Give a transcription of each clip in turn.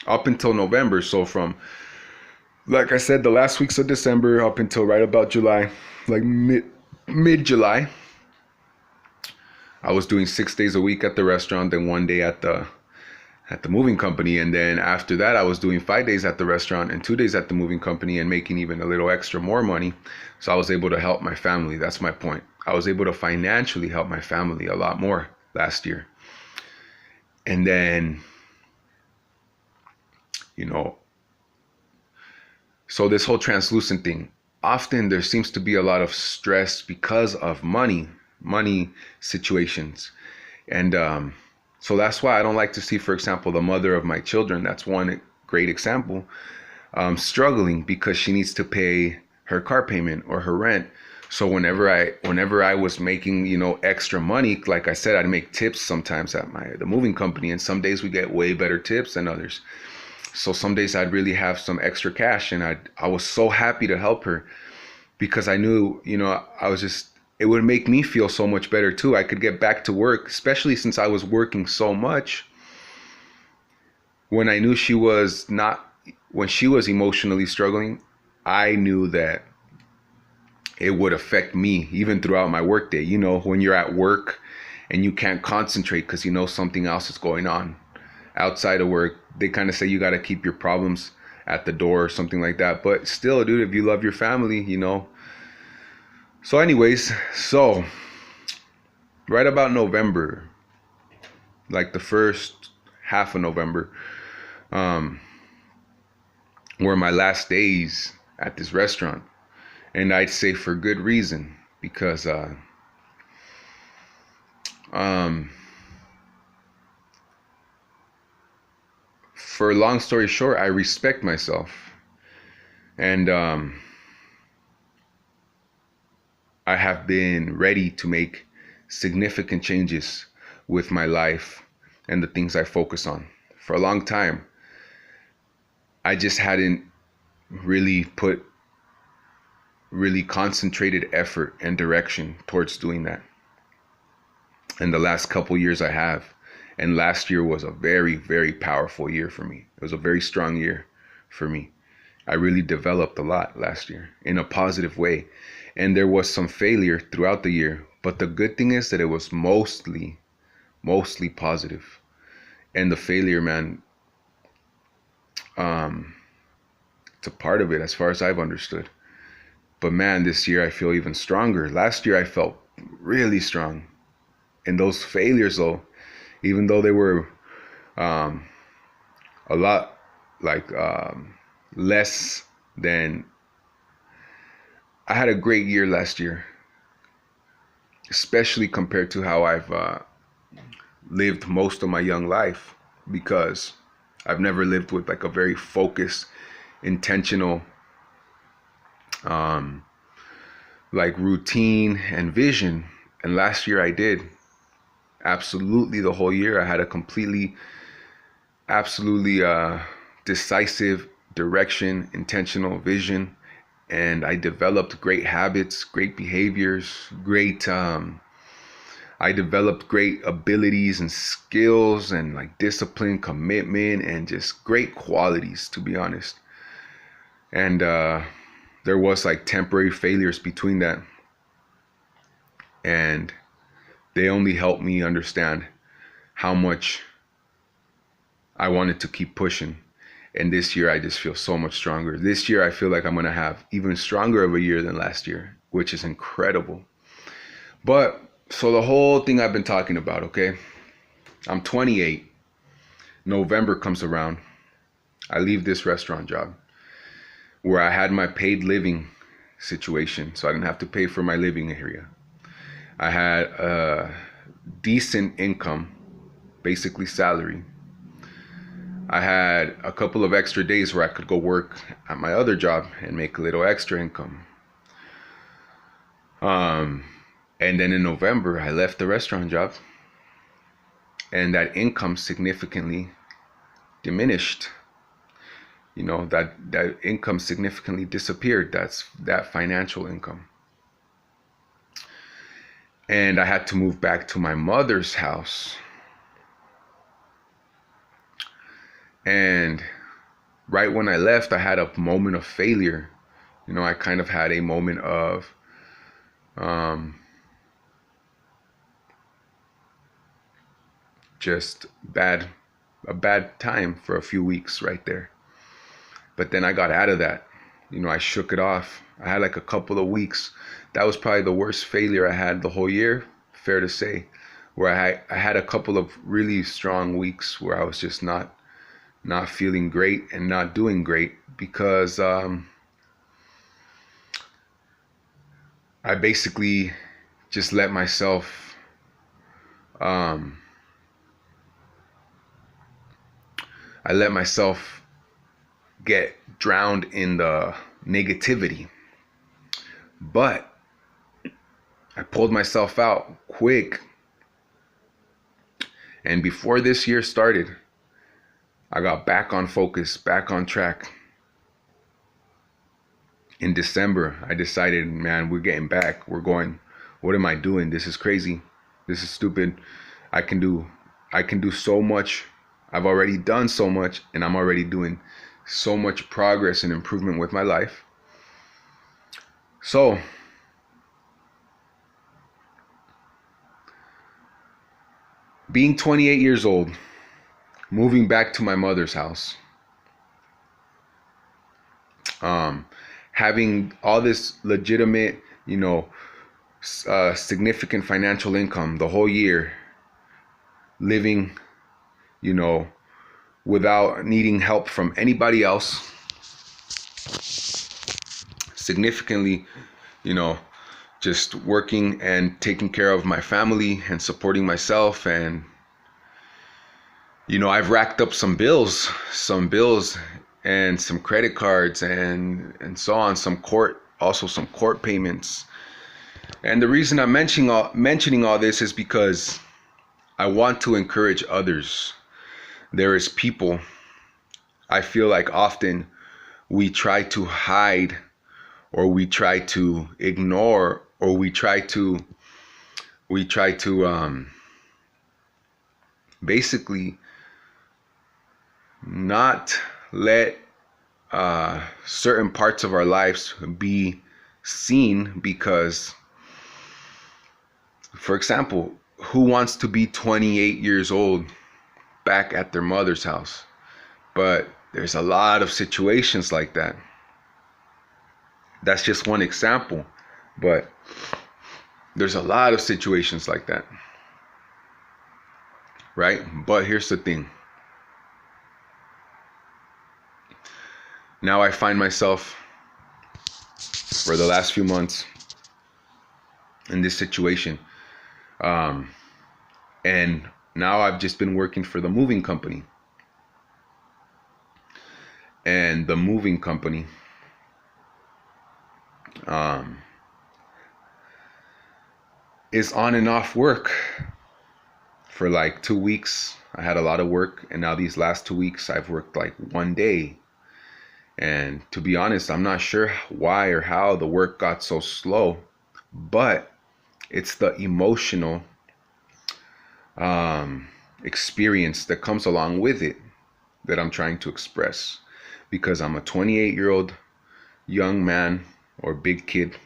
up until November. So from, like I said, the last weeks of December up until right about July, like mid July, I was doing 6 days a week at the restaurant, then 1 day at the moving company. And then after that, I was doing 5 days at the restaurant and 2 days at the moving company and making even a little extra more money. So I was able to help my family. That's my point. I was able to financially help my family a lot more last year. And then, you know, so this whole translucent thing, often there seems to be a lot of stress because of money situations. And so that's why I don't like to see, for example, the mother of my children, that's one great example, struggling because she needs to pay her car payment or her rent. So whenever I was making, extra money, like I said, I'd make tips sometimes at the moving company, and some days we get way better tips than others. So some days I'd really have some extra cash, and I was so happy to help her because I knew, it would make me feel so much better too. I could get back to work, especially since I was working so much. When I knew when she was emotionally struggling, I knew that it would affect me even throughout my workday. When you're at work and you can't concentrate because something else is going on outside of work, they kind of say you got to keep your problems at the door or something like that. But still, dude, if you love your family, So anyways, right about November, like the first half of November, were my last days at this restaurant. And I'd say for good reason, because for a long story short, I respect myself. And I have been ready to make significant changes with my life and the things I focus on. For a long time, I just hadn't really put really concentrated effort and direction towards doing that. And the last couple years I have. And last year was a very, very powerful year for me. It was a very strong year for me. I really developed a lot last year in a positive way. And there was some failure throughout the year. But the good thing is that it was mostly positive. And the failure, man, it's a part of it as far as I've understood. But man, this year I feel even stronger. Last year I felt really strong. And those failures, though, even though they were a lot less than, I had a great year last year, especially compared to how I've lived most of my young life, because I've never lived with like a very focused, intentional, routine and vision. And last year I did. Absolutely, the whole year I had a absolutely decisive direction, intentional vision, and I developed great habits, great behaviors, I developed great abilities and skills and like discipline, commitment, and just great qualities, to be honest. And there was like temporary failures between that, and they only helped me understand how much I wanted to keep pushing. And this year, I just feel so much stronger. This year, I feel like I'm going to have even stronger of a year than last year, which is incredible. But so the whole thing I've been talking about, okay? I'm 28. November comes around. I leave this restaurant job where I had my paid living situation, so I didn't have to pay for my living area. I had a decent income, basically salary. I had a couple of extra days where I could go work at my other job and make a little extra income. And then in November, I left the restaurant job, and that income significantly diminished. That income significantly disappeared. That's that financial income. And I had to move back to my mother's house. And right when I left, I had a moment of failure. You know, I kind of had a moment of um, just a bad time for a few weeks right there. But then I got out of that. You know, I shook it off. I had like a couple of weeks. That was probably the worst failure I had the whole year, fair to say, where I had a couple of really strong weeks where I was just not feeling great and not doing great because I basically just let myself um, I let myself get drowned in the negativity. But I pulled myself out quick. And before this year started, I got back on focus, back on track. In December, I decided, man, we're getting back. We're going. What am I doing? This is crazy. This is stupid. I can do so much. I've already done so much, and I'm already doing so much progress and improvement with my life. So, being 28 years old, moving back to my mother's house, having all this legitimate, significant financial income the whole year, living, you know, without needing help from anybody else, significantly, you know, just working and taking care of my family and supporting myself. And, you know, I've racked up some bills and some credit cards and so on, some court payments. And the reason I'm mentioning all this is because I want to encourage others. There is people, I feel like often we try to hide, or we try to ignore, or we try to basically not let certain parts of our lives be seen. Because, for example, who wants to be 28 years old back at their mother's house? But there's a lot of situations like that. That's just one example, but there's a lot of situations like that, right? But here's the thing. Now I find myself for the last few months in this situation. And now I've just been working for the moving company. And the moving company is on and off work. For like 2 weeks, I had a lot of work. And now these last 2 weeks, I've worked like one day. And to be honest, I'm not sure why or how the work got so slow. But it's the emotional experience that comes along with it that I'm trying to express. Because I'm a 28-year-old young man or big kid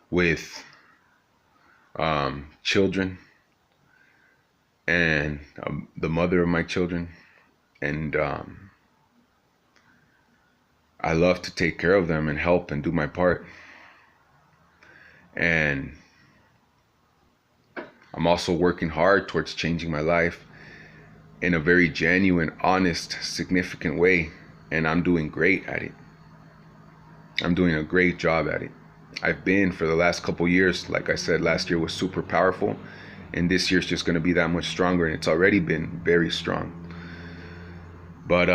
with children, and the mother of my children. And I love to take care of them and help and do my part. And I'm also working hard towards changing my life in a very genuine, honest, significant way. And I'm doing great at it. I'm doing a great job at it. I've been for the last couple years. Like I said, last year was super powerful. And this year's just going to be that much stronger. And it's already been very strong. But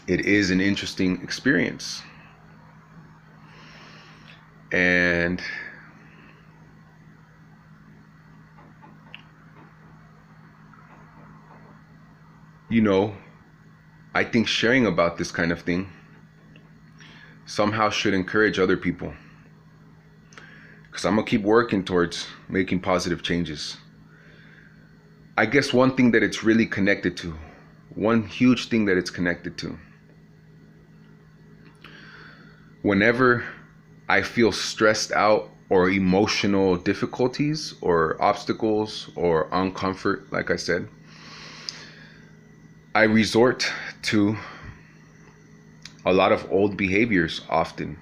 it is an interesting experience. And you know, I think sharing about this kind of thing somehow should encourage other people. Because I'm going to keep working towards making positive changes. I guess one thing that it's really connected to one huge thing that it's connected to. Whenever I feel stressed out or emotional difficulties or obstacles or uncomfort, like I said, I resort to a lot of old behaviors often.